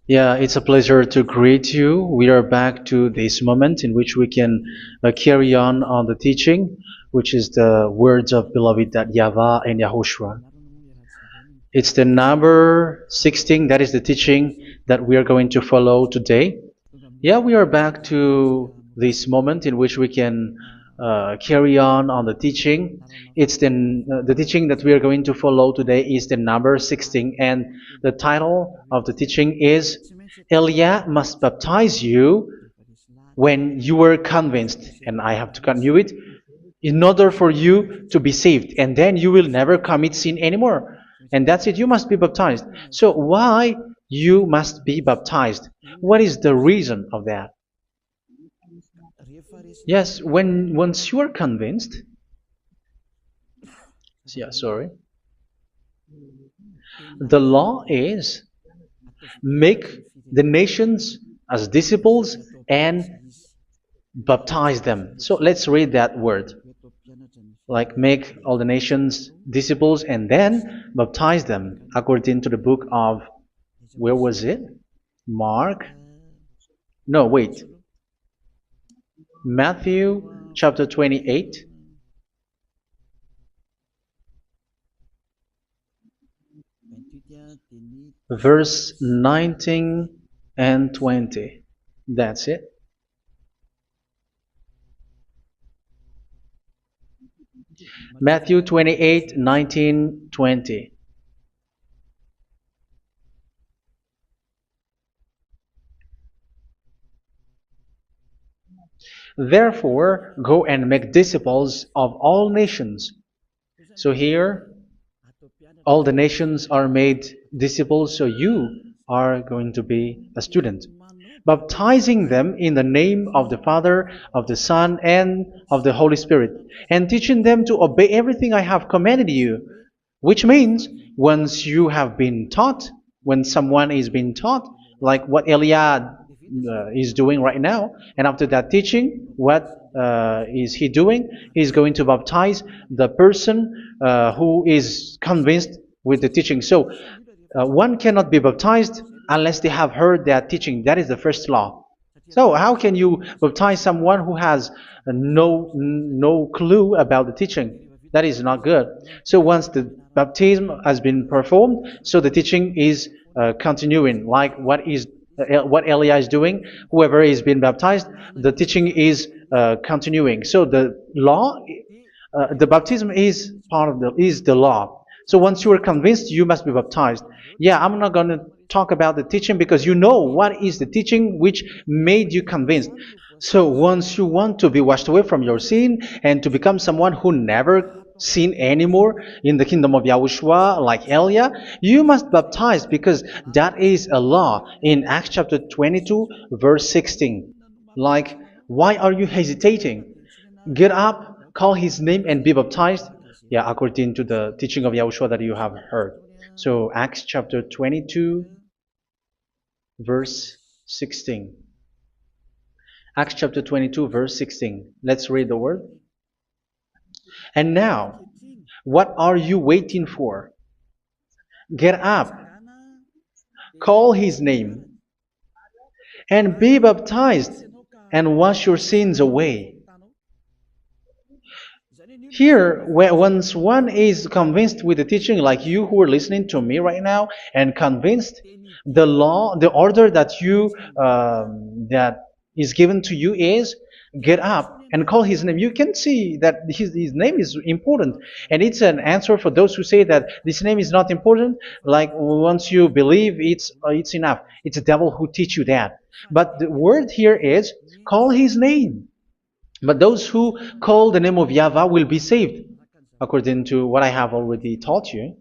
Yeah, it's a pleasure to greet you. We are back to this moment in which we can carry on the teaching, which is the words of beloved that YAHVAH and YAHOSHUA. It's the number 16, that is the teaching that we are going to follow today. Yeah, we are back to this moment in which we can carry on the teaching. It's the teaching that we are going to follow today is the number 16, and the title of the teaching is Elia must baptize you when you were convinced, and I have to continue it, in order for you to be saved, and then you will never commit sin anymore. And that's it, you must be baptized. So why you must be baptized? What is the reason of that? Yes, once you are convinced, yeah, sorry, the law is make the nations as disciples and baptize them. So let's read that word. Like make all the nations disciples and then baptize them according to the book of, where was it? Mark? No, wait. Matthew chapter 28. Verse 19 and 20. That's it. Matthew 28, 19, 20. Therefore, go and make disciples of all nations. So here, all the nations are made disciples, so you are going to be a student. Baptizing them in the name of the Father, of the Son, and of the Holy Spirit, and teaching them to obey everything I have commanded you. Which means, once you have been taught, when someone is being taught, like what Elia is doing right now, and after that teaching, what is he doing? He's going to baptize the person who is convinced with the teaching. So one cannot be baptized unless they have heard that teaching. That is the first law. So how can you baptize someone who has no clue about the teaching? That is not good. So once the baptism has been performed, so the teaching is continuing, like what Elia is doing. Whoever is being baptized, the teaching is continuing. So the law, the baptism is part of the law. So once you are convinced, you must be baptized. Yeah, I'm not going to talk about the teaching because you know what is the teaching which made you convinced. So once you want to be washed away from your sin and to become someone who never sin anymore in the kingdom of Yahushua, like Elia, you must baptize because that is a law in Acts chapter 22, verse 16. Like, why are you hesitating? Get up, call his name, and be baptized. Yeah, according to the teaching of Yahushua that you have heard. So Acts chapter 22, verse 16. Acts chapter 22, verse 16. Let's read the word. And now, what are you waiting for? Get up, call his name, and be baptized, and wash your sins away. Here, once one is convinced with the teaching, like you who are listening to me right now, and convinced, the law, the order that that is given to you is get up and call his name. You can see that his name is important, and it's an answer for those who say that this name is not important. Like once you believe, it's enough. It's the devil who teach you that. But the word here is call his name. But those who call the name of YAHVAH will be saved, according to what I have already taught you.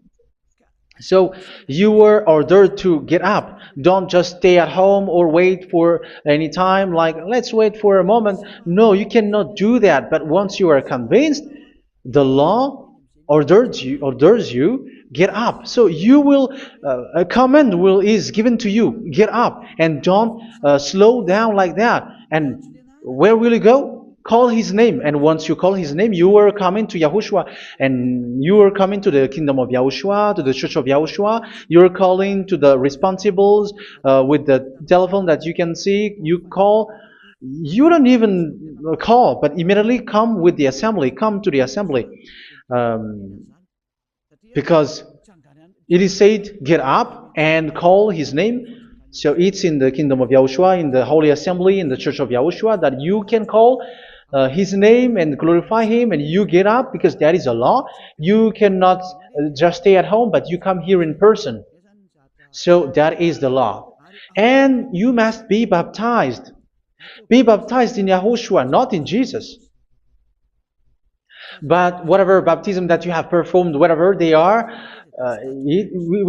So you were ordered to get up. Don't just stay at home or wait for any time, like let's wait for a moment. No, you cannot do that. But once you are convinced, the law orders you get up. So you will a command is given to you, get up, and don't slow down like that. And where will you go? Call his name, and once you call his name, you are coming to Yahushua, and you are coming to the kingdom of Yahushua, to the church of Yahushua. You're calling to the responsibles with the telephone that you can see. You call. You don't even call, but immediately come with the assembly. Come to the assembly, um, because it is said, "Get up and call his name." So it's in the kingdom of Yahushua, in the holy assembly, in the church of Yahushua, that you can call his name and glorify him, and you get up because that is a law. You cannot just stay at home, but you come here in person. So that is the law. And you must be baptized. Be baptized in Yahushua, not in Jesus. But whatever baptism that you have performed, whatever they are,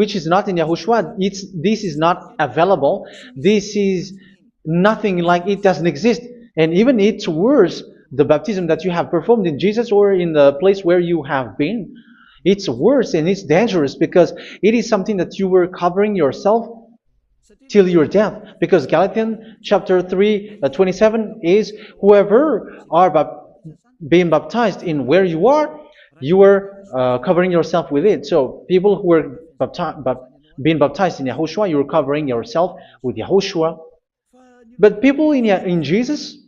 which is not in Yahushua, this is not available. This is nothing, like it doesn't exist. And even it's worse, the baptism that you have performed in Jesus or in the place where you have been. It's worse and it's dangerous because it is something that you were covering yourself till your death. Because Galatians chapter 3, 27 is, whoever are being baptized in where you are covering yourself with it. So people who were being baptized in Yahushua, you are covering yourself with Yahushua. But people in Jesus,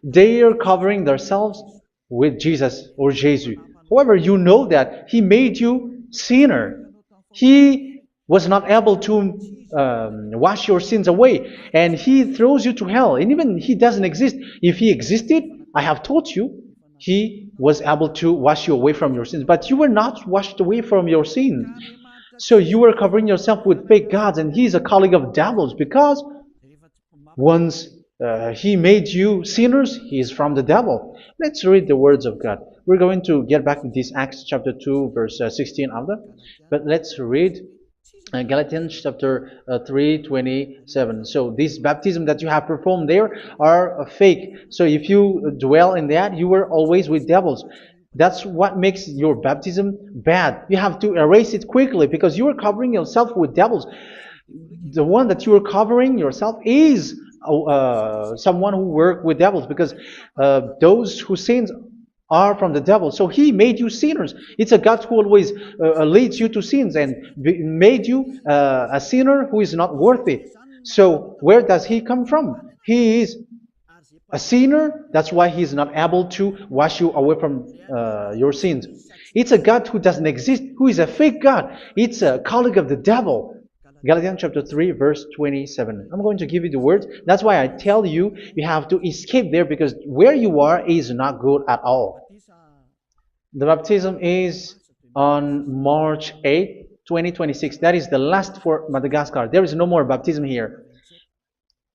they are covering themselves with Jesus or Jesus. However, you know that He made you sinner. He was not able to wash your sins away, and He throws you to hell. And even He doesn't exist. If He existed, I have taught you, He was able to wash you away from your sins. But you were not washed away from your sins. So you were covering yourself with fake gods, and He's a colleague of devils, because once He made you sinners, He is from the devil. Let's read the words of God. We're going to get back to this Acts chapter 2, verse 16 after. But let's read Galatians chapter 3, 27. So this baptism that you have performed there are fake. So if you dwell in that, you were always with devils. That's what makes your baptism bad. You have to erase it quickly because you are covering yourself with devils. The one that you are covering yourself is someone who works with devils, because those who sin are from the devil. So He made you sinners. It's a God who always leads you to sins and made you a sinner who is not worthy. So where does He come from? He is a sinner. That's why He is not able to wash you away from your sins. It's a God who doesn't exist, who is a fake God. It's a colleague of the devil. Galatians chapter 3, verse 27. I'm going to give you the words. That's why I tell you, you have to escape there, because where you are is not good at all. The baptism is on March 8, 2026. That is the last for Madagascar. There is no more baptism here.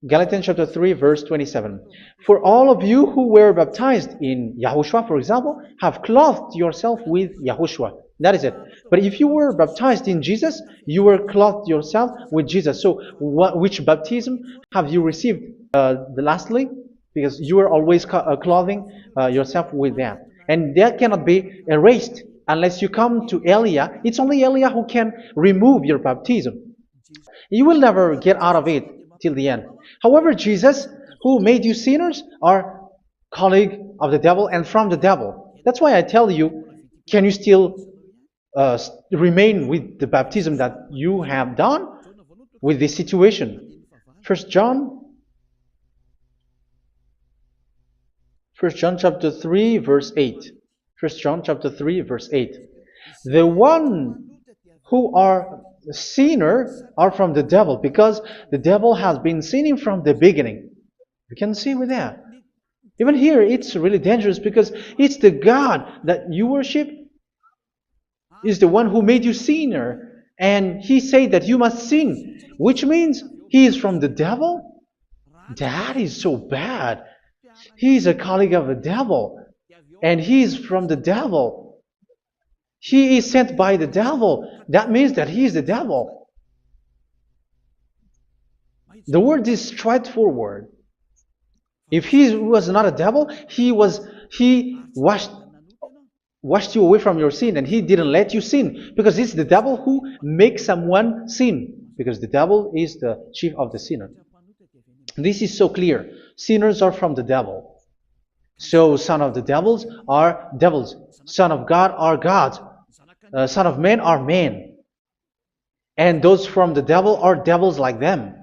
Galatians chapter 3, verse 27. For all of you who were baptized in Yahushua, for example, have clothed yourself with Yahushua. That is it. But if you were baptized in Jesus, you were clothed yourself with Jesus. So which baptism have you received lastly? Because you are always clothing yourself with that. And that cannot be erased unless you come to Eliah. It's only Eliah who can remove your baptism. You will never get out of it till the end. However, Jesus, who made you sinners, are colleague of the devil and from the devil. That's why I tell you, can you still remain with the baptism that you have done with this situation? First John chapter 3, verse 8. First John chapter 3, verse 8. The one who are sinner are from the devil, because the devil has been sinning from the beginning. You can see with that. Even here, it's really dangerous, because it's the God that you worship is the one who made you sinner, and He said that you must sin, which means He is from the devil. That is so bad. He is a colleague of the devil, and He is from the devil. He is sent by the devil. That means that He is the devil. The word is straightforward. If He was not a devil, He washed you away from your sin, and He didn't let you sin, because it's the devil who makes someone sin, because the devil is the chief of the sinner. This is so clear. Sinners are from the devil. So son of the devils are devils. Son of God are gods. Son of men are men. And those from the devil are devils like them.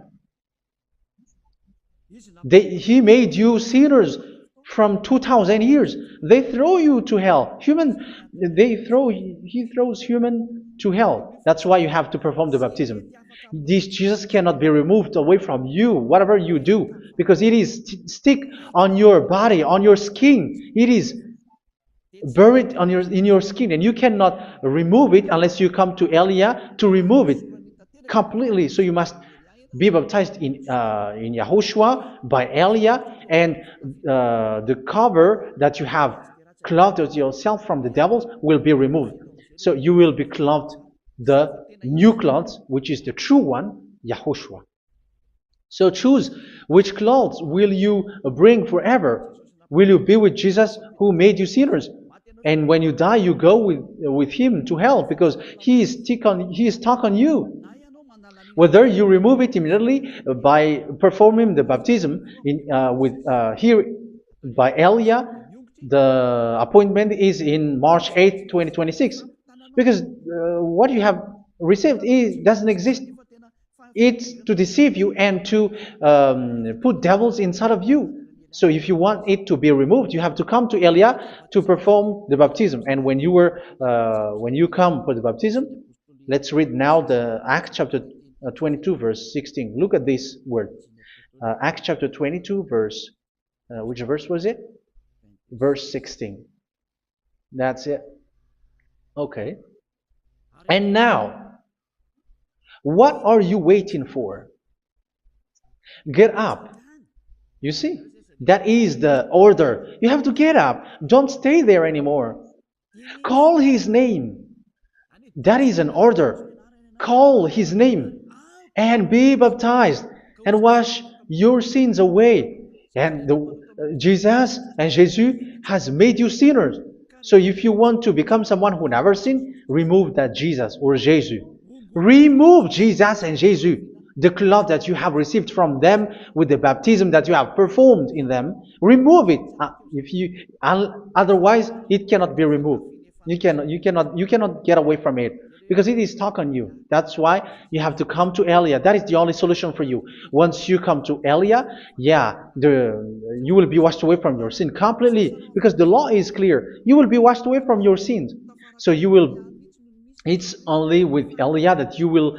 He made you sinners from 2,000 years. They throw you to hell. He throws human to hell. That's why you have to perform the baptism. This Jesus cannot be removed away from you, whatever you do, because it is stick on your body, on your skin. It is buried in your skin, and you cannot remove it unless you come to Elia to remove it completely. So you must be baptized in Yahushua by Elia, and the cover that you have clothed yourself from the devils will be removed. So you will be clothed the new clothes, which is the true one, Yahushua. So choose which clothes will you bring forever. Will you be with Jesus who made you sinners? And when you die, you go with him to hell because he is stuck on you. Whether you remove it immediately by performing the baptism here by Elia, the appointment is in March 8th, 2026. Because what you have received doesn't exist. It's to deceive you and to put devils inside of you. So if you want it to be removed, you have to come to Elia to perform the baptism. And when you come for the baptism, let's read now the Acts chapter 22 verse 16. Look at this word. Acts chapter 22 verse, which verse was it? Verse 16. That's it. Okay. And now, what are you waiting for? Get up. You see? That is the order. You have to get up. Don't stay there anymore. Call his name. That is an order. Call his name and be baptized and wash your sins away. And Jesus has made you sinners. So if you want to become someone who never sinned, remove that Jesus or Jesus. Remove Jesus and Jesus, the cloth that you have received from them with the baptism that you have performed in them. Remove it. Otherwise, it cannot be removed. You cannot get away from it because it is stuck on you. That's why you have to come to Elia. That is the only solution for you. Once you come to Elia, you will be washed away from your sin completely because the law is clear. You will be washed away from your sins. So it's only with Elia that you will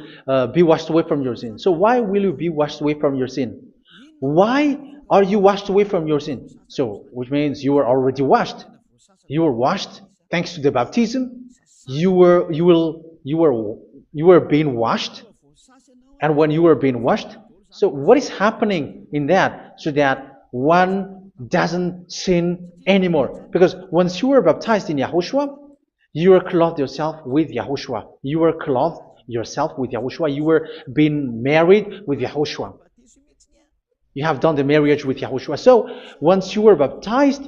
be washed away from your sin. So why will you be washed away from your sin? Why are you washed away from your sin? So, which means you were already washed. You were washed thanks to the baptism. You were being washed, and when you were being washed, so what is happening in that? So that one doesn't sin anymore. Because once you were baptized in Yahushua, you were clothed yourself with Yahushua. You were clothed yourself with Yahushua. You were being married with Yahushua. You have done the marriage with Yahushua. So once you were baptized,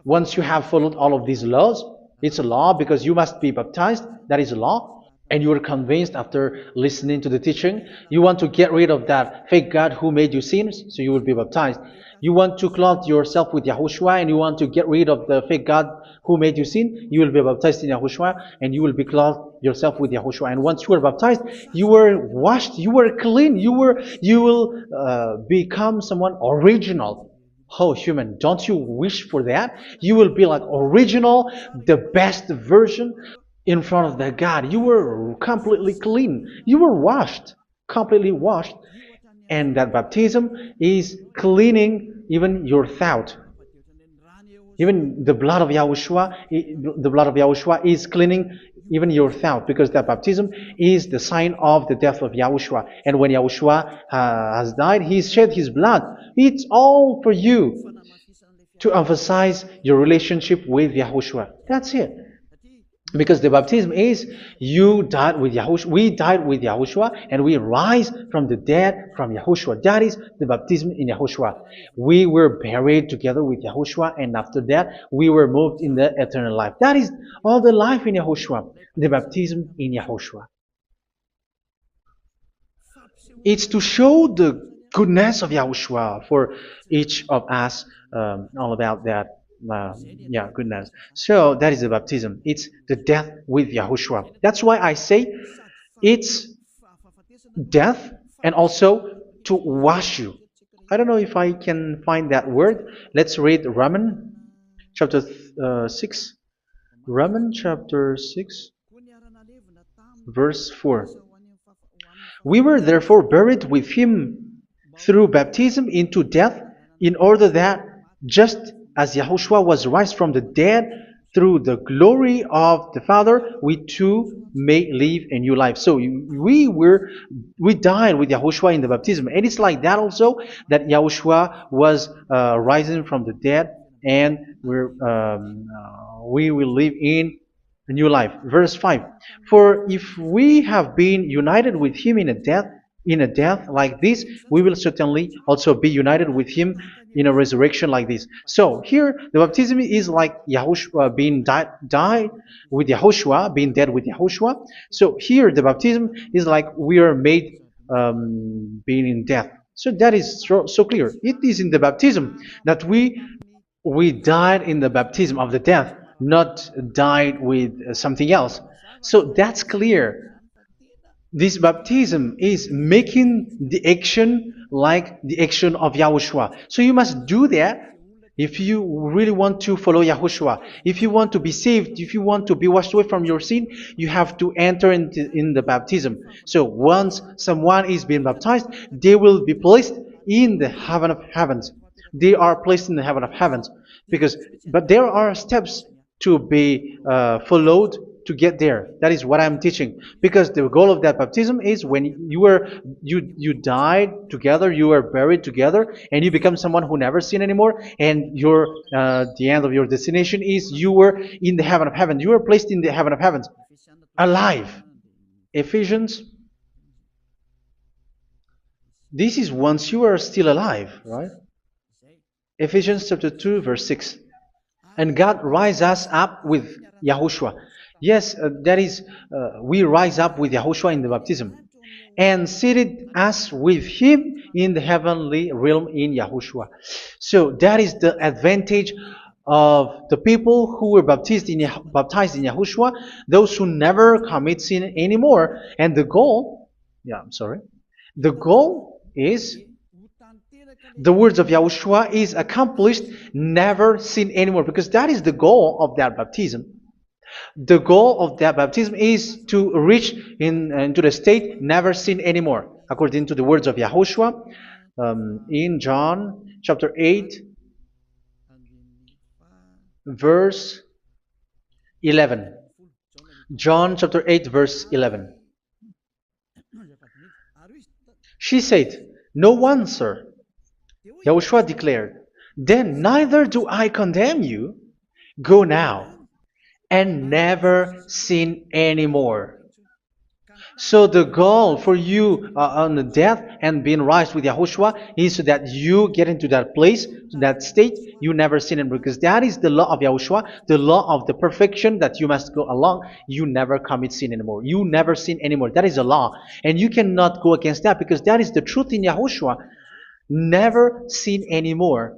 once you have followed all of these laws, it's a law because you must be baptized. That is a law. And you are convinced after listening to the teaching, you want to get rid of that fake God who made you sinners, so you will be baptized. You want to clothe yourself with Yahushua and you want to get rid of the fake God who made you sin, you will be baptized in Yahushua and you will be clothed yourself with Yahushua. And once you are baptized, you were washed, you were clean, you will become someone original. Oh, human, don't you wish for that? You will be like original, the best version in front of the God. You were completely clean. You were washed, completely washed. And that baptism is cleaning even your thought. Even the blood of Yahushua is cleaning even your thought, because that baptism is the sign of the death of Yahushua. And when Yahushua has died, he shed his blood. It's all for you to emphasize your relationship with Yahushua. That's it. Because the baptism is you died with Yahushua, we died with Yahushua, and we rise from the dead from Yahushua. That is the baptism in Yahushua. We were buried together with Yahushua, and after that we were moved in the eternal life. That is all the life in Yahushua, the baptism in Yahushua. It's to show the goodness of Yahushua for each of us, all about that. uh, yeah, goodness. So that is the baptism. It's the death with Yahushua. That's why I say it's death and also to wash you. I don't know if I can find that word. Let's read Romans chapter 6. Romans chapter 6, verse 4. We were therefore buried with him through baptism into death, in order that, just as Yahushua was raised from the dead through the glory of the Father, we too may live a new life. So we died with Yahushua in the baptism, and it's like that also that Yahushua was rising from the dead, and we will live in a new life. Verse 5. For if we have been united with him in a death like this, we will certainly also be united with him in a resurrection like this. So here the baptism is like Yahushua being died with Yahushua, being dead with Yahushua. So here the baptism is like we are made being in death. So that is so clear. It is in the baptism that we died in the baptism of the death, not died with something else. So that's clear. This baptism is making the action like the action of Yahushua. So you must do that if you really want to follow Yahushua. If you want to be saved, if you want to be washed away from your sin, you have to enter in the baptism. So once someone is being baptized, they will be placed in the heaven of heavens. They are placed in the heaven of heavens, but there are steps to be followed to get there. That is what I'm teaching, because the goal of that baptism is when you died together, you were buried together, and you become someone who never sin anymore, and your the end of your destination is you were in the heaven of heaven. You were placed in the heaven of heavens, alive. Ephesians. This is once you are still alive, right? Ephesians chapter 2, verse 6. And God rise us up with Yahushua. Yes, that is, we rise up with Yahushua in the baptism. And seated us with him in the heavenly realm in Yahushua. So that is the advantage of the people who were baptized in Yahushua, those who never commit sin anymore. And the goal, the goal is the words of Yahushua is accomplished, never sin anymore, because that is the goal of that baptism. The goal of that baptism is to reach into the state never sin anymore, according to the words of Yahushua in John chapter 8, verse 11. John chapter 8, verse 11. She said, "No one, sir." Yahushua declared, "Then neither do I condemn you. Go now and never sin anymore." So the goal for you on the death and being raised with Yahushua is so that you get into that place, to that state, you never sin anymore. Because that is the law of Yahushua, the law of the perfection that you must go along. You never commit sin anymore. You never sin anymore. That is a law. And you cannot go against that, because that is the truth in Yahushua. Never sin anymore.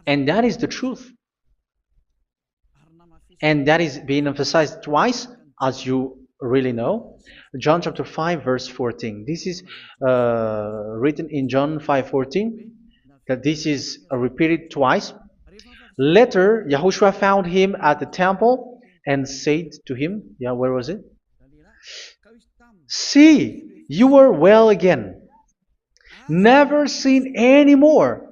And that is the truth. And that is being emphasized twice, as you really know. John chapter 5, verse 14. This is written in John 5:14, that this is repeated twice. Later, Yahushua found him at the temple and said to him, where was it? "See, you are well again. Never sin anymore."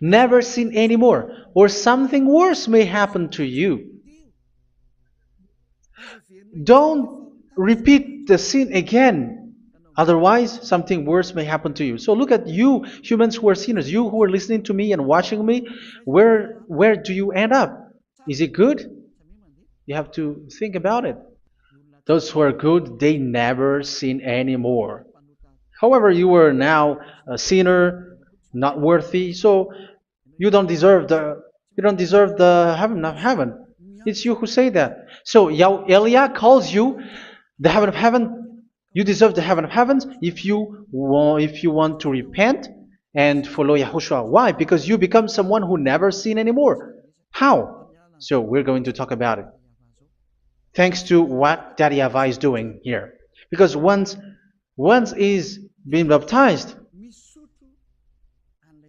Never sin anymore, or something worse may happen to you. Don't repeat the sin again. Otherwise, something worse may happen to you. So look at you, humans who are sinners, you who are listening to me and watching me. Where do you end up? Is it good? You have to think about it. Those who are good, they never sin anymore. However, you are now a sinner, not worthy, so you don't deserve the heaven of heaven. It's you who say that. So Eliah calls you the heaven of heaven. You deserve the heaven of heavens if you want to repent and follow Yahushua. Why? Because you become someone who never sin anymore. How? So we're going to talk about it. Thanks to what Daddy YAHVAH is doing here. Because once he's been baptized,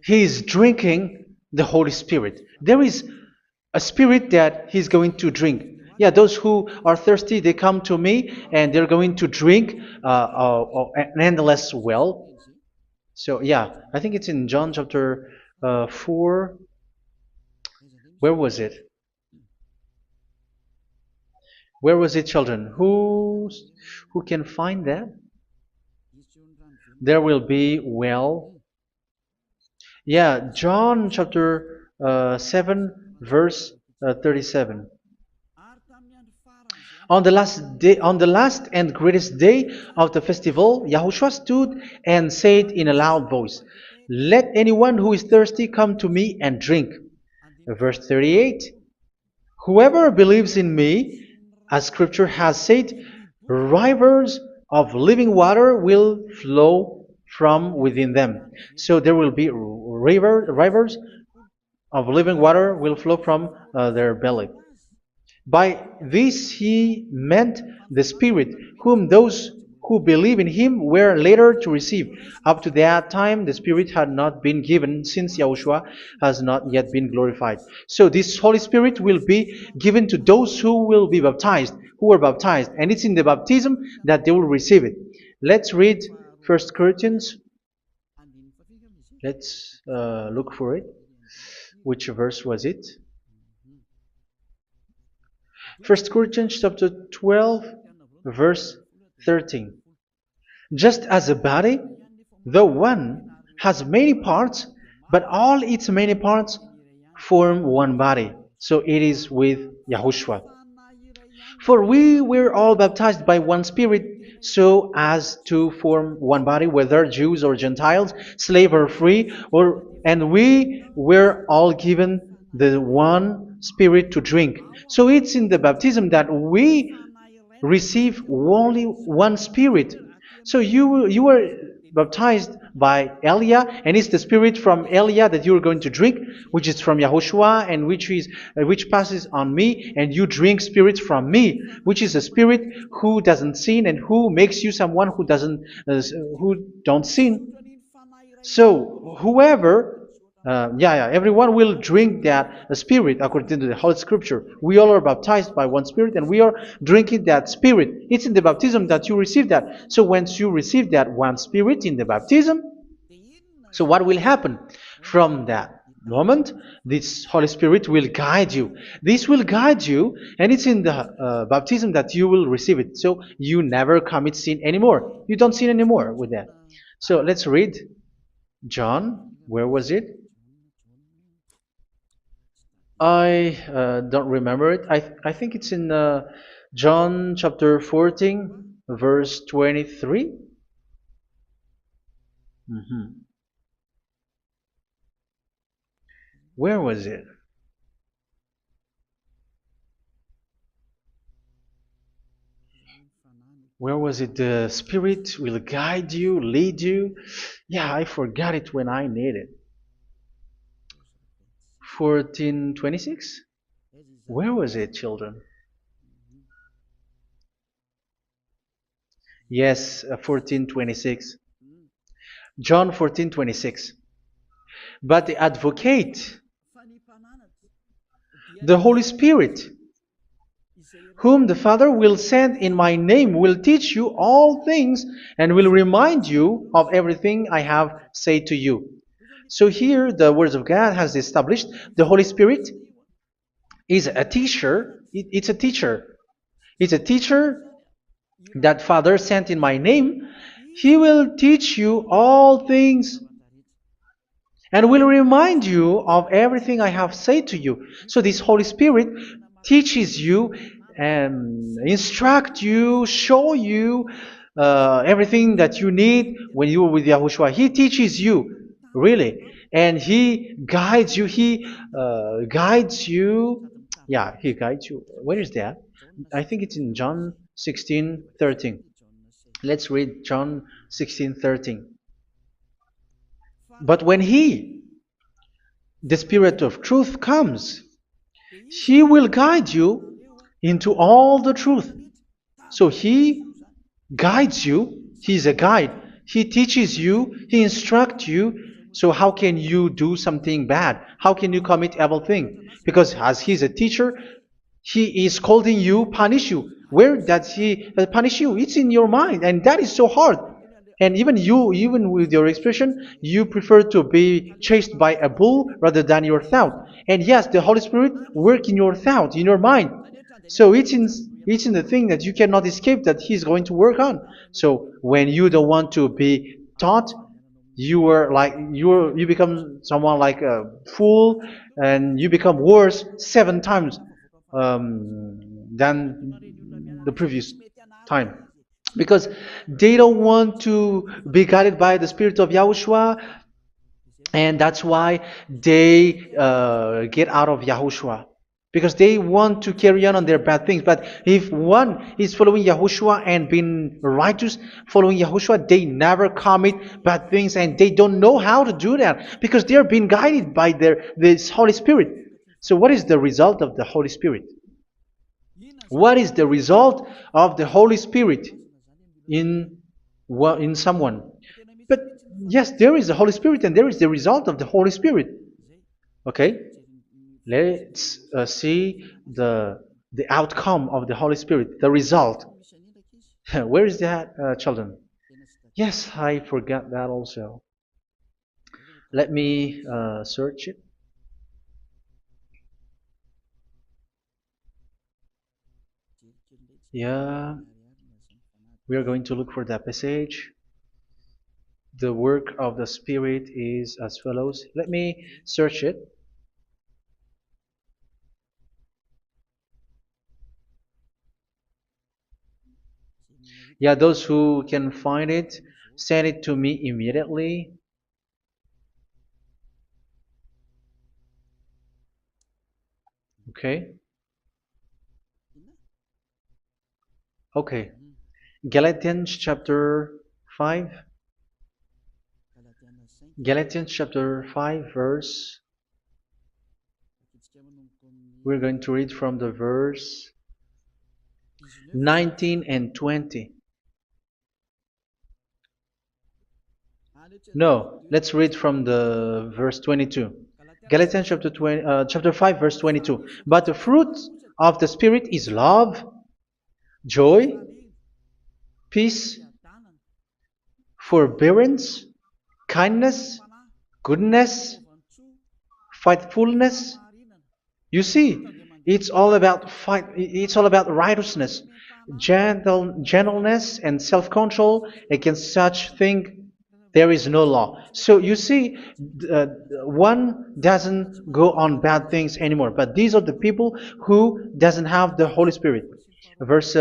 he's drinking the Holy Spirit. There is a spirit that he's going to drink. Yeah, those who are thirsty, they come to me and they're going to drink an endless well. So yeah, I think it's in John chapter 4. Where was it? Where was it, children? Who can find that? There will be well. Yeah, John chapter 7, verse 37. On the last and greatest day of the festival, Yahushua stood and said in a loud voice, "Let anyone who is thirsty come to me and drink." Verse 38, "Whoever believes in me, as Scripture has said, rivers of living water will flow from within them." So there will be rivers of living water will flow from their belly. By this he meant the Spirit, whom those who believe in him were later to receive. Up to that time, the Spirit had not been given, since Yahushua has not yet been glorified. So this Holy Spirit will be given to those who will be baptized, who are baptized, and it's in the baptism that they will receive it. Let's read 1 Corinthians. Let's look for it. Which verse was it? 1 Corinthians chapter 12, verse 13. Just as a body, though one, has many parts, but all its many parts form one body. So it is with Yahushua. For we were all baptized by one Spirit, so as to form one body, whether Jews or Gentiles, slave or free, and we were all given the one Spirit to drink. So it's in the baptism that we receive only one Spirit. So you were baptized by Elia, and it's the Spirit from Elia that you are going to drink, which is from Yahushua, and which passes on me, and you drink Spirit from me, which is a Spirit who doesn't sin and who makes you someone who don't sin. So whoever everyone will drink that Spirit according to the Holy Scripture. We all are baptized by one Spirit, and we are drinking that Spirit. It's in the baptism that you receive that. So once you receive that one Spirit in the baptism, so what will happen? From that moment, this Holy Spirit will guide you. This will guide you, and it's in the baptism that you will receive it. So you never commit sin anymore. You don't sin anymore with that. So let's read John. Where was it? I don't remember it. I think it's in John chapter 14, verse 23. Where was it? Where was it? The Spirit will guide you, lead you. Yeah, I forgot it when I need it. 14:26? Where was it, children? Yes, 14:26. John 14:26. But the Advocate, the Holy Spirit, whom the Father will send in my name, will teach you all things and will remind you of everything I have said to you. So here the words of God has established the Holy Spirit is a teacher. It's a teacher. It's a teacher that Father sent in my name. He will teach you all things and will remind you of everything I have said to you. So this Holy Spirit teaches you and instruct you, show you everything that you need when you are with Yahushua. He teaches you, really, and He guides you. He guides you. Yeah, He guides you. Where is that? I think it's in John 16:13. Let's read John 16:13. But when the Spirit of truth comes, He will guide you into all the truth. So He guides you. He's a guide. He teaches you. He instructs you. So how can you do something bad? How can you commit evil thing? Because as He's a teacher, He is scolding you, punish you. Where does He punish you? It's in your mind, and that is so hard. And even you, even with your expression, you prefer to be chased by a bull rather than your thought. And yes, the Holy Spirit work in your thought, in your mind. So it's in the thing that you cannot escape that He's going to work on. So when you don't want to be taught, you become someone like a fool, and you become worse 7 times than the previous time, because they don't want to be guided by the Spirit of Yahushua, and that's why they get out of Yahushua, because they want to carry on their bad things. But if one is following Yahushua and being righteous, following Yahushua, they never commit bad things, and they don't know how to do that because they are being guided by this Holy Spirit. So what is the result of the Holy Spirit? What is the result of the Holy Spirit in someone? But yes, there is the Holy Spirit, and there is the result of the Holy Spirit. Okay, let's see the outcome of the Holy Spirit, the result. Where is that, children? Yes, I forgot that also. Let me search it. Yeah, we are going to look for that passage. The work of the Spirit is as follows. Let me search it. Yeah, those who can find it, send it to me immediately. Okay. Okay. Galatians chapter 5. Galatians chapter 5 verse. We're going to read from the verse 19 and 20. No, let's read from the verse 22. Galatians chapter 5 verse 22. But the fruit of the Spirit is love, joy, peace, forbearance, kindness, goodness, faithfulness. You see, it's all about it's all about righteousness, gentleness, and self-control. Against such thing there is no law. So you see, one doesn't go on bad things anymore. But these are the people who doesn't have the Holy Spirit. Verse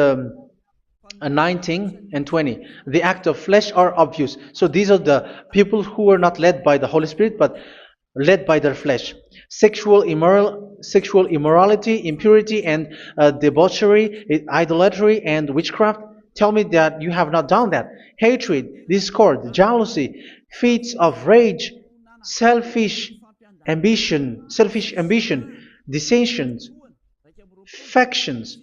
19 and 20. The act of flesh are obvious. So these are the people who are not led by the Holy Spirit, but led by their flesh. Sexual immorality, impurity, and debauchery, idolatry, and witchcraft. Tell me that you have not done that. Hatred, discord, jealousy, fits of rage, selfish ambition, dissensions, factions.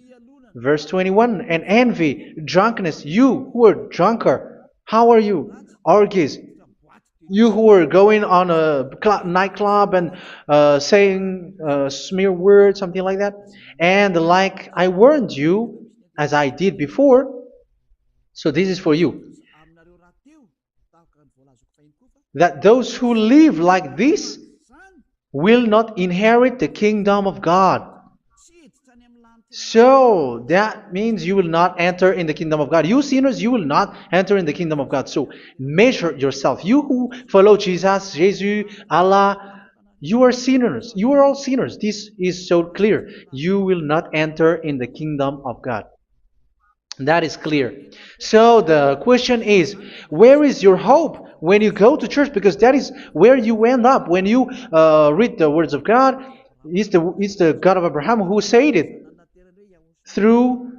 Verse 21, and envy, drunkenness. You who are drunkard, how are you? Orgies. You who are going on a nightclub and saying smear words, something like that. And like I warned you, as I did before, so this is for you, that those who live like this will not inherit the kingdom of God. So that means you will not enter in the kingdom of God. You sinners, you will not enter in the kingdom of God. So measure yourself. You who follow Jesus, Allah, you are sinners. You are all sinners. This is so clear. You will not enter in the kingdom of God. That is clear. So the question is, where is your hope when you go to church? Because that is where you end up. When you read the words of God, it's the God of Abraham who said it through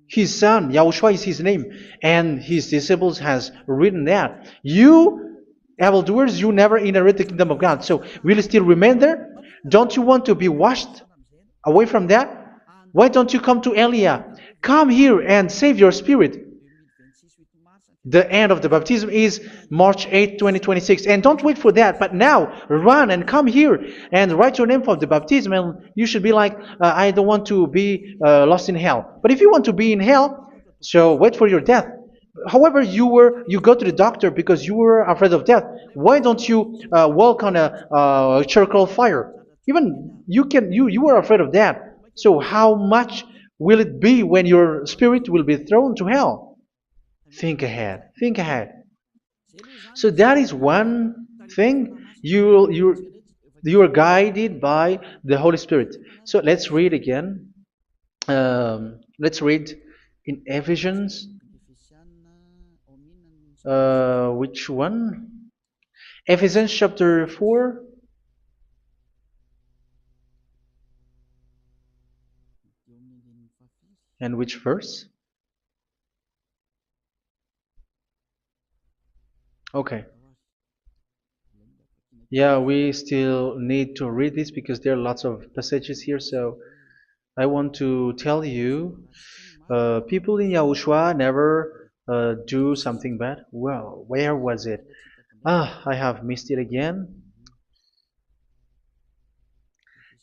His Son. Yahushua is His name, and His disciples has written that. You evildoers, you never inherit the kingdom of God. So will you still remain there? Don't you want to be washed away from that? Why don't you come to Elia? Come here and save your spirit. The end of the baptism is March 8th, 2026. And don't wait for that, but now run and come here and write your name for the baptism. And you should be like, I don't want to be lost in hell. But if you want to be in hell, so wait for your death. However, you go to the doctor because you were afraid of death. Why don't you walk on a charcoal fire? Even you were afraid of that. So how much will it be when your spirit will be thrown to hell? Think ahead. Think ahead. So that is one thing. You are guided by the Holy Spirit. So let's read again. Let's read in Ephesians. Which one? Ephesians chapter 4. And which verse? Okay. Yeah, we still need to read this because there are lots of passages here. So I want to tell you, people in Yahushua never do something bad. Well, where was it? I have missed it again.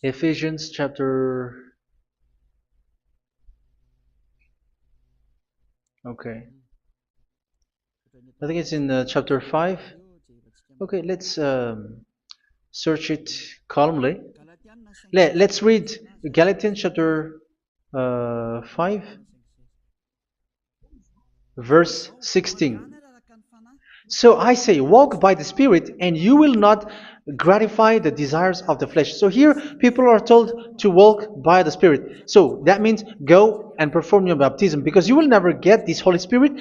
Ephesians chapter. Okay. I think it's in chapter 5. Okay, let's search it calmly. Let's read Galatians chapter 5, verse 16. So I say, walk by the Spirit, and you will not gratify the desires of the flesh. So here, people are told to walk by the Spirit. So that means go and perform your baptism, because you will never get this Holy Spirit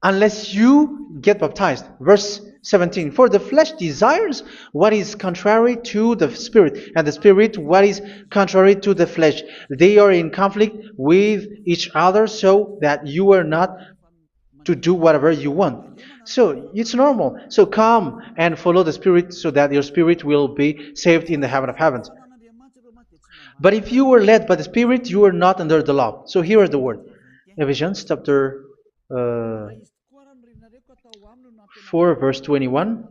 unless you get baptized. Verse 17. For the flesh desires what is contrary to the Spirit, and the Spirit what is contrary to the flesh. They are in conflict with each other, so that you are not to do whatever you want. So it's normal. So come and follow the Spirit so that your spirit will be saved in the heaven of heavens. But if you were led by the Spirit, you are not under the law. So here is the word. Ephesians chapter 4 verse 21.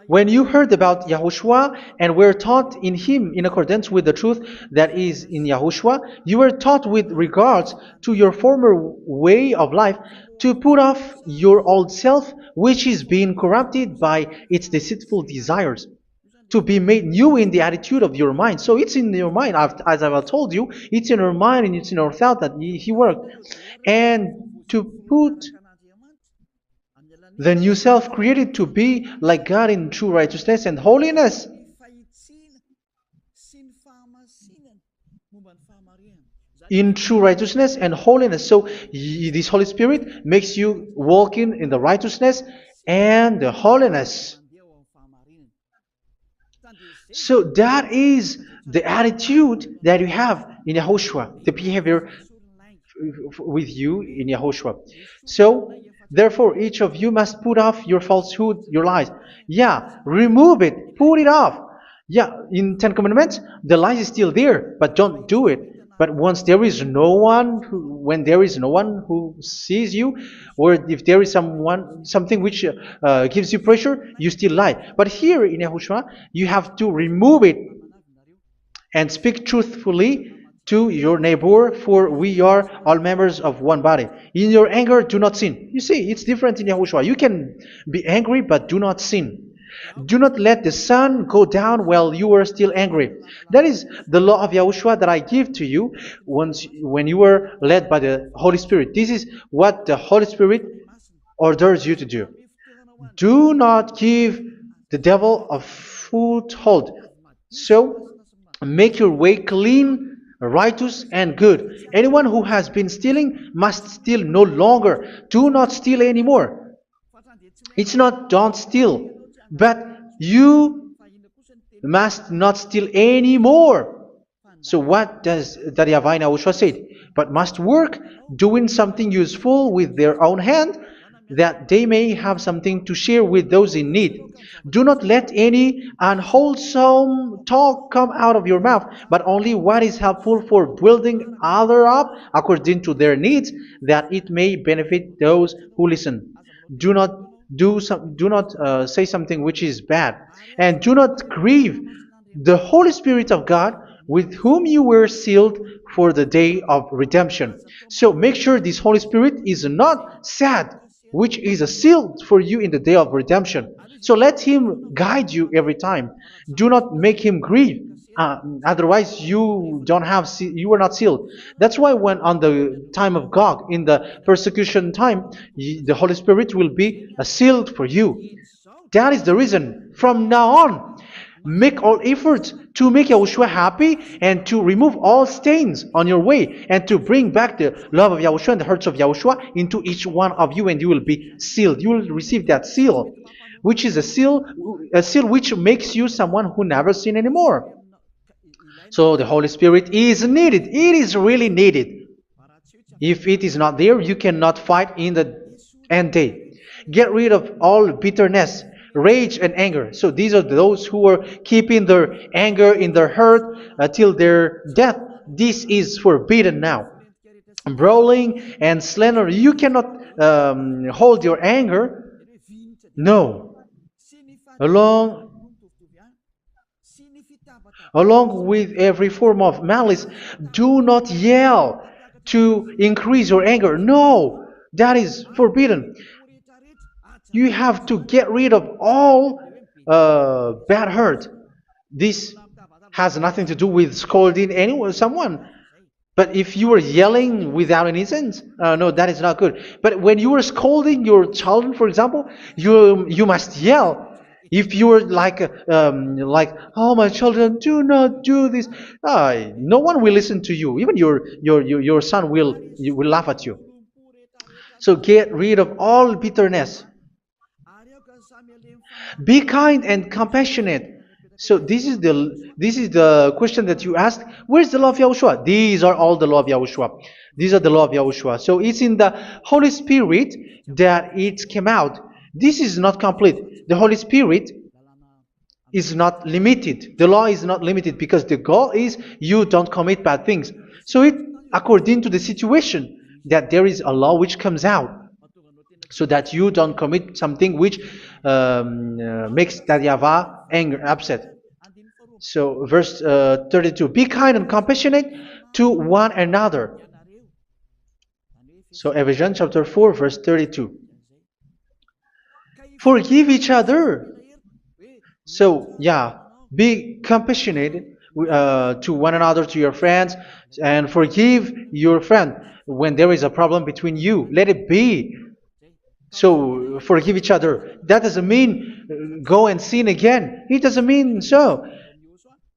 When you heard about Yahushua and were taught in him in accordance with the truth that is in Yahushua, you were taught with regards to your former way of life to put off your old self, which is being corrupted by its deceitful desires, to be made new in the attitude of your mind. So it's in your mind, as I've told you, it's in your mind and it's in your thought that he worked. And to put the new self created to be like God in true righteousness and holiness. In true righteousness and holiness. So this Holy Spirit makes you walk in the righteousness and the holiness. So that is the attitude that you have in Yahushua, the behavior with you in Yahushua. So therefore, each of you must put off your falsehood, your lies. Yeah, remove it, put it off. Yeah, in Ten Commandments, the lies is still there, but don't do it. But once there is no one, when there is no one who sees you, or if there is something which gives you pressure, you still lie. But here in Yahushua, you have to remove it and speak truthfully to your neighbor, for we are all members of one body. In your anger, do not sin. You see, it's different in Yahushua. You can be angry, but do not sin. Do not let the sun go down while you are still angry. That is the law of Yahushua that I give to you when you were led by the Holy Spirit. This is what the Holy Spirit orders you to do. Do not give the devil a foothold. So, make your way clean, righteous, and good. Anyone who has been stealing must steal no longer. Do not steal anymore. It's not don't steal, but you must not steal anymore. So what does the YAHVAH say? But must work, doing something useful with their own hand, that they may have something to share with those in need. Do not let any unwholesome talk come out of your mouth, but only what is helpful for building others up according to their needs, that it may benefit those who listen. Do not do not say something which is bad, and do not grieve the Holy Spirit of God, with whom you were sealed for the day of redemption. So make sure this Holy Spirit is not sad, which is a seal for you in the day of redemption. So let Him guide you every time. Do not make Him grieve. Otherwise, you are not sealed. That's why when on the time of God, in the persecution time, the Holy Spirit will be a sealed for you. That is the reason. From now on, make all efforts to make Yahushua happy and to remove all stains on your way and to bring back the love of Yahushua and the hearts of Yahushua into each one of you, and you will be sealed. You will receive that seal, which is a seal which makes you someone who never sin anymore. So the Holy Spirit is needed. It is really needed. If it is not there, you cannot fight in the end day. Get rid of all bitterness, rage, and anger. So these are those who are keeping their anger in their heart until their death. This is forbidden now. Brawling and slander. You cannot hold your anger. No. Along Along with every form of malice, do not yell to increase your anger. No, that is forbidden. You have to get rid of all bad hurt. This has nothing to do with scolding anyone, someone. But if you are yelling without any sense, no, that is not good. But when you are scolding your children, for example, you must yell. If you are like, oh my children, do not do this, no one will listen to you. Even your son will laugh at you. So get rid of all bitterness. Be kind and compassionate. So this is the question that you asked. Where's the law of Yahushua? These are all the law of Yahushua. These are the law of Yahushua. So it's in the Holy Spirit that it came out. This is not complete. The Holy Spirit is not limited. The law is not limited because the goal is you don't commit bad things. So it according to the situation that there is a law which comes out, so that you don't commit something which makes that YAHVAH angry, upset. So verse 32, be kind and compassionate to one another. So Ephesians chapter 4 verse 32. Forgive each other. So yeah, be compassionate to one another, to your friends, and forgive your friend when there is a problem between you. Let it be. So forgive each other. That doesn't mean go and sin again. It doesn't mean so.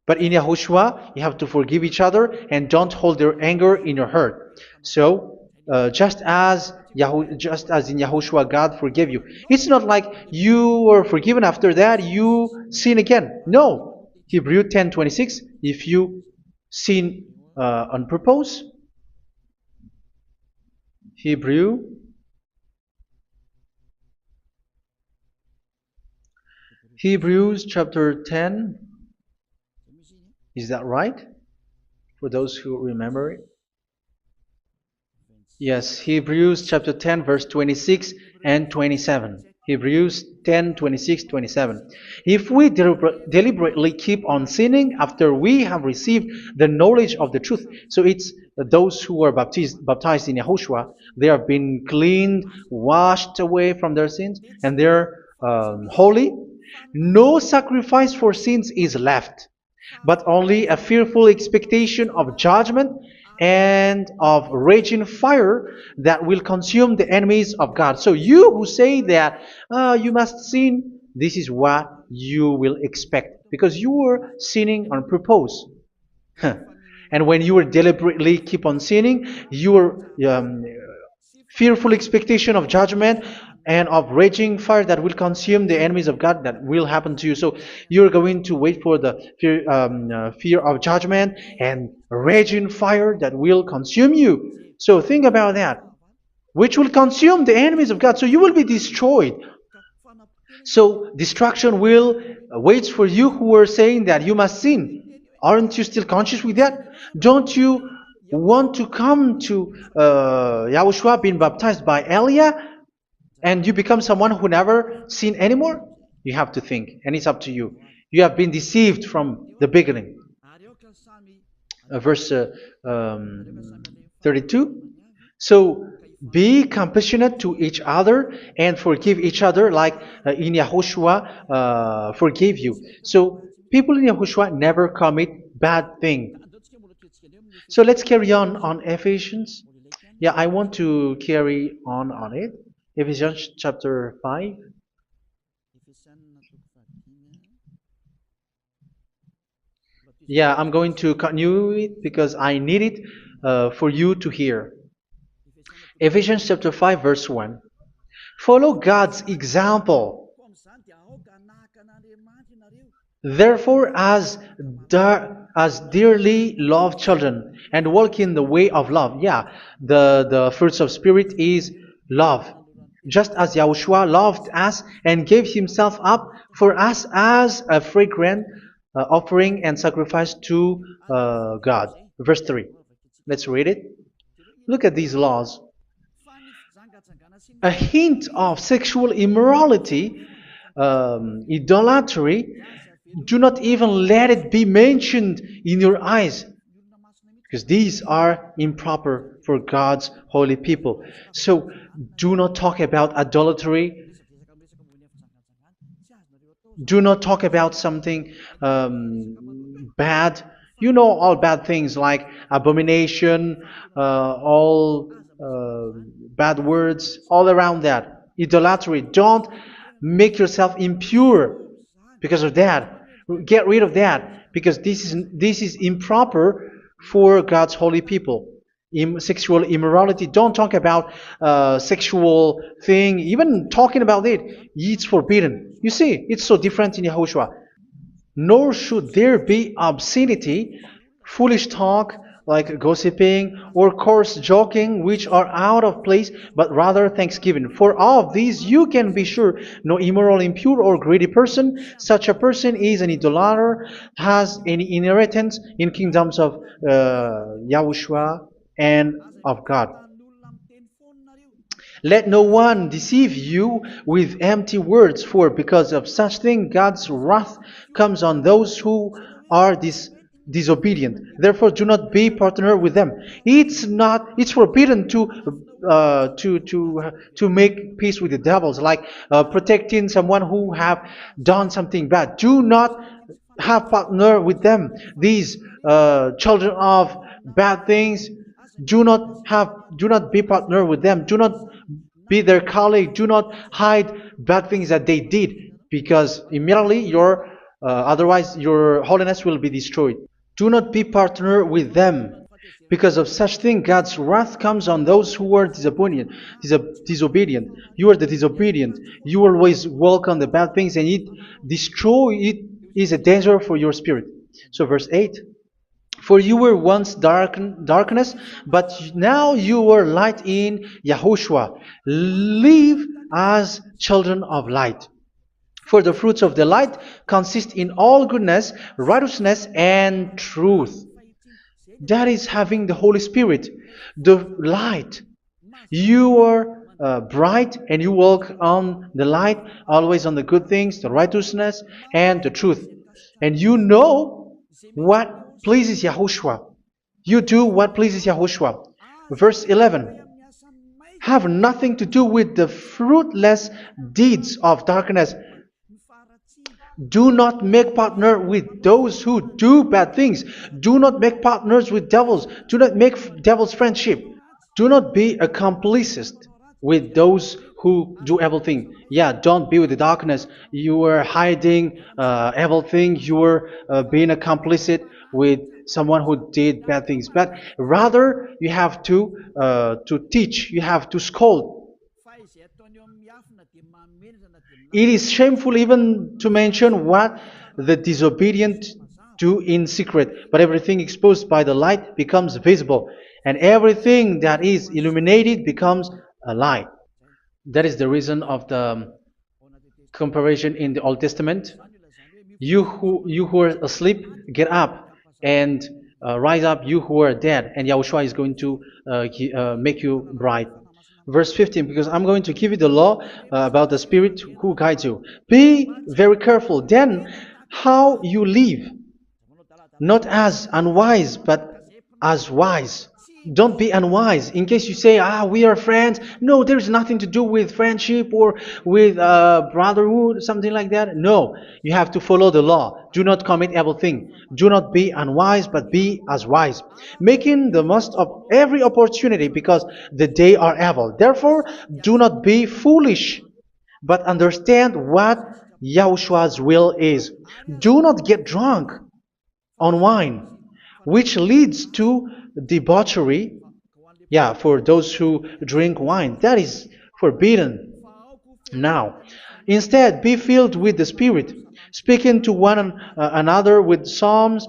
But in Yahushua, you have to forgive each other and don't hold their anger in your heart. So just as in Yahushua, God forgave you. It's not like you were forgiven after that you sin again. No. Hebrew 10:26. If you sin on purpose, Hebrews chapter 10. Is that right? For those who remember it. Yes, Hebrews chapter 10 verse 26 and 27. Hebrews 10, 26, 27. If we deliberately keep on sinning after we have received the knowledge of the truth, so it's those who are baptized in Yahushua, they have been cleaned, washed away from their sins, and they're holy. No sacrifice for sins is left, but only a fearful expectation of judgment and of raging fire that will consume the enemies of God. So you who say that you must sin, this is what you will expect, because you were sinning on purpose. And when you were deliberately keep on sinning, your fearful expectation of judgment and of raging fire that will consume the enemies of God, that will happen to you. So you're going to wait for the fear of judgment and raging fire that will consume you. So think about that. which will consume the enemies of God. So you will be destroyed. So destruction will wait for you who are saying that you must sin. Aren't you still conscious with that? Don't you want to come to Yahushua being baptized by Elia and you become someone who never sin anymore? You have to think, and it's up to you. You have been deceived from the beginning. Verse 32. So be compassionate to each other and forgive each other like in Yahushua forgave you. So people in Yahushua never commit bad thing. So let's carry on Ephesians. Yeah, I want to carry on it. Ephesians chapter 5. Yeah, I'm going to continue it because I need it for you to hear. Ephesians chapter 5 verse 1. Follow God's example. Therefore, as dearly loved children, and walk in the way of love. Yeah, the fruits of spirit is love. Just as Yahushua loved us and gave himself up for us as a fragrant offering and sacrifice to God. Verse 3. Let's read it. Look at these laws. A hint of sexual immorality, idolatry, do not even let it be mentioned in your eyes, because these are improper for God's holy people. So do not talk about idolatry. Do not talk about something bad. You know all bad things like abomination, all bad words, all around that. Idolatry. Don't make yourself impure because of that. Get rid of that because this is improper for God's holy people. Sexual immorality. Don't talk about sexual thing. Even talking about it's forbidden. You see, it's so different in Yahushua. Nor should there be obscenity, foolish talk like gossiping or coarse joking, which are out of place, but rather thanksgiving. For of these you can be sure: no immoral, impure, or greedy person, such a person is an idolater, has any inheritance in kingdoms of Yahushua and of God. Let no one deceive you with empty words, for because of such thing God's wrath comes on those who are disobedient. Therefore, do not be partner with them. It's forbidden to make peace with the devils, like protecting someone who have done something bad. Do not have partner with them. These children of bad things, do not be partner with them. Do not be their colleague. Do not hide bad things that they did, because immediately otherwise your holiness will be destroyed. Do not be partner with them. Because of such thing, God's wrath comes on those who are disobedient. You are the disobedient. You always walk on the bad things, and it is a danger for your spirit. So verse 8. For you were once darkness, but now you are light in Yahushua. Live as children of light. For the fruits of the light consist in all goodness, righteousness, and truth. That is having the Holy Spirit, the light. You are bright and you walk on the light, always on the good things, the righteousness, and the truth. And you know what pleases Yahushua. You do what pleases Yahushua. Verse 11. Have nothing to do with the fruitless deeds of darkness. Do not make partner with those who do bad things. Do not make partners with devils. Do not make devil's friendship. Do not be accomplices with those who do evil things. Yeah, don't be with the darkness. You are hiding evil things. You are being a complicit with someone who did bad things. But rather, you have to teach. You have to scold. It is shameful even to mention what the disobedient do in secret, but everything exposed by the light becomes visible, and everything that is illuminated becomes a lie. That is the reason of the comparison in the Old Testament. You who are asleep, get up and rise up, you who are dead, and Yahushua is going to make you bright. Verse 15, because I'm going to give you the law about the Spirit who guides you. Be very careful then how you live, not as unwise, but as wise. Don't be unwise. In case you say, we are friends. No, there's nothing to do with friendship or with brotherhood, something like that. No, you have to follow the law. Do not commit evil thing. Do not be unwise, but be as wise, making the most of every opportunity, because the day are evil. Therefore, do not be foolish, but understand what Yahushua's will is. Do not get drunk on wine, which leads to debauchery. Yeah, for those who drink wine, that is forbidden now. Instead, be filled with the Spirit, speaking to one another with psalms,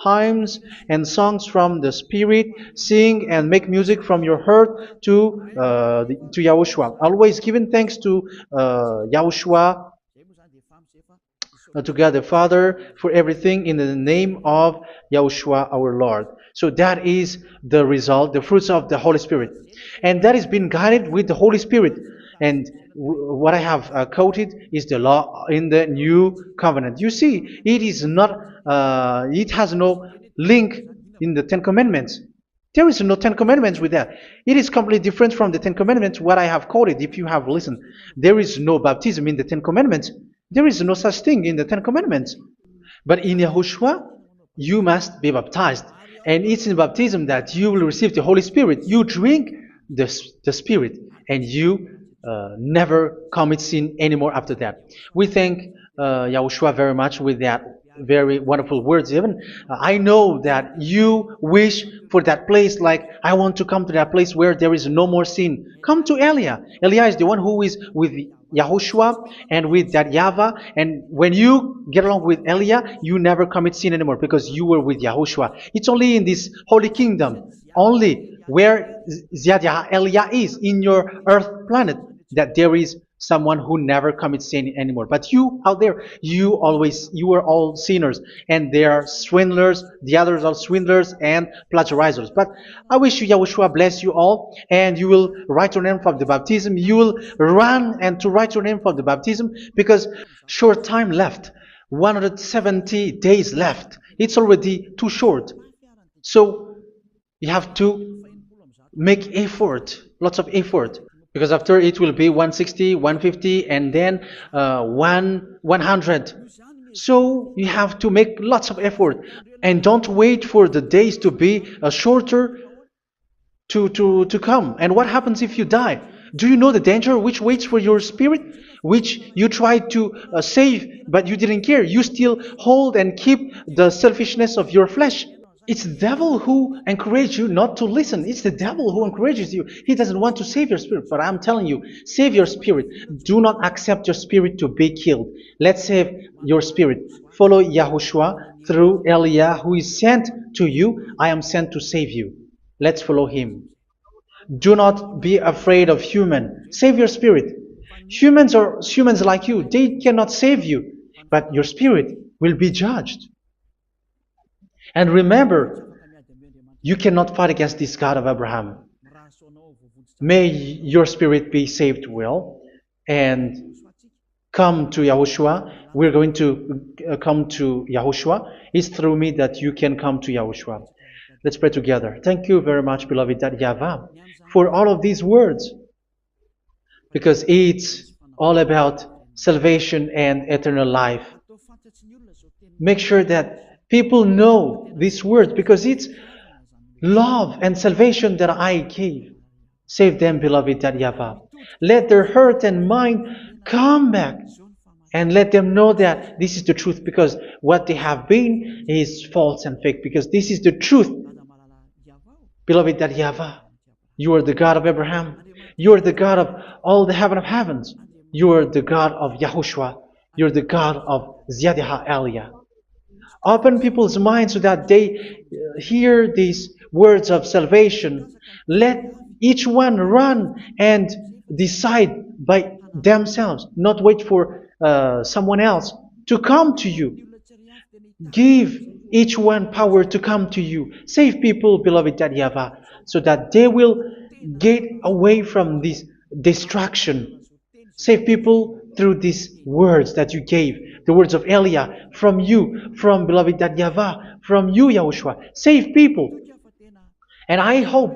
hymns, and songs from the Spirit. Sing and make music from your heart to Yahushua. Always giving thanks to Yahushua, to God the Father, for everything in the name of Yahushua our Lord. So that is the result, the fruits of the Holy Spirit. And that is being guided with the Holy Spirit. And what I have quoted is the law in the new covenant. You see, it is not, it has no link in the Ten Commandments. There is no Ten Commandments with that. It is completely different from the Ten Commandments, what I have quoted, if you have listened. There is no baptism in the Ten Commandments. There is no such thing in the Ten Commandments. But in Yahushua, you must be baptized. And it's in baptism that you will receive the Holy Spirit. You drink the Spirit, and you never commit sin anymore after that. We thank Yahushua very much with that very wonderful words. Even I know that you wish for that place, like I want to come to that place where there is no more sin. Come to Elia. Elia is the one who is with Yahushua and with that YAHVAH, and when you get along with Elia, you never commit sin anymore because you were with Yahushua. It's only in this holy kingdom, only where Ziad Elia is, in your earth planet, that there is someone who never commits sin anymore. But you out there, you are all sinners, and they are swindlers. The others are swindlers and plagiarizers. But I wish you, Yahushua, bless you all, and you will write your name for the baptism. You will run and to write your name for the baptism, because short time left, 170 days left. It's already too short. So you have to make effort, lots of effort, because after it will be 160, 150, and then 100. So you have to make lots of effort, and don't wait for the days to be shorter to come. And what happens if you die? Do you know the danger which waits for your spirit, which you tried to save, but you didn't care? You still hold and keep the selfishness of your flesh. It's the devil who encourages you not to listen. It's the devil who encourages you. He doesn't want to save your spirit. But I'm telling you, save your spirit. Do not accept your spirit to be killed. Let's save your spirit. Follow Yahushua through Elia, who is sent to you. I am sent to save you. Let's follow him. Do not be afraid of human. Save your spirit. Humans are humans like you. They cannot save you. But your spirit will be judged. And remember, you cannot fight against this God of Abraham. May your spirit be saved well and come to Yahushua. We're going to come to Yahushua. It's through me that you can come to Yahushua. Let's pray together. Thank you very much, beloved YAHVAH, for all of these words, because it's all about salvation and eternal life. Make sure that people know these words, because it's love and salvation that I gave. Save them, beloved YAHVAH. Let their heart and mind come back, and let them know that this is the truth, because what they have been is false and fake, because this is the truth. Beloved YAHVAH, you are the God of Abraham. You are the God of all the heaven of heavens. You are the God of Yahushua. You are the God of Ziad Elia. Open people's minds so that they hear these words of salvation. Let each one run and decide by themselves, not wait for someone else to come to you. Give each one power to come to you. Save people, beloved YAHVAH, so that they will get away from this distraction. Save people through these words that you gave, the words of Elia, from you, from beloved YAHVAH, from you, Yahushua. Save people. And I hope,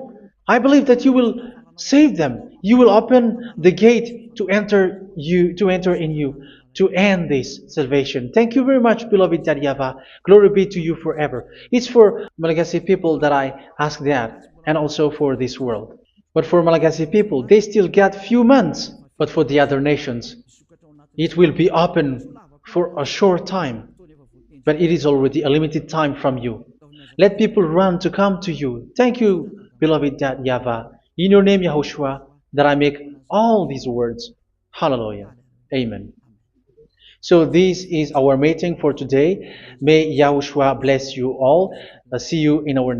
I believe that you will save them. You will open the gate to enter in you, to end this salvation. Thank you very much, beloved YAHVAH. Glory be to you forever. It's for Malagasy people that I ask that, and also for this world. But for Malagasy people, they still get few months. But for the other nations, it will be open for a short time. But it is already a limited time from you. Let people run to come to you. Thank you, beloved YAHVAH. In your name, Yahushua, that I make all these words. Hallelujah. Amen. So this is our meeting for today. May Yahushua bless you all. See you in our next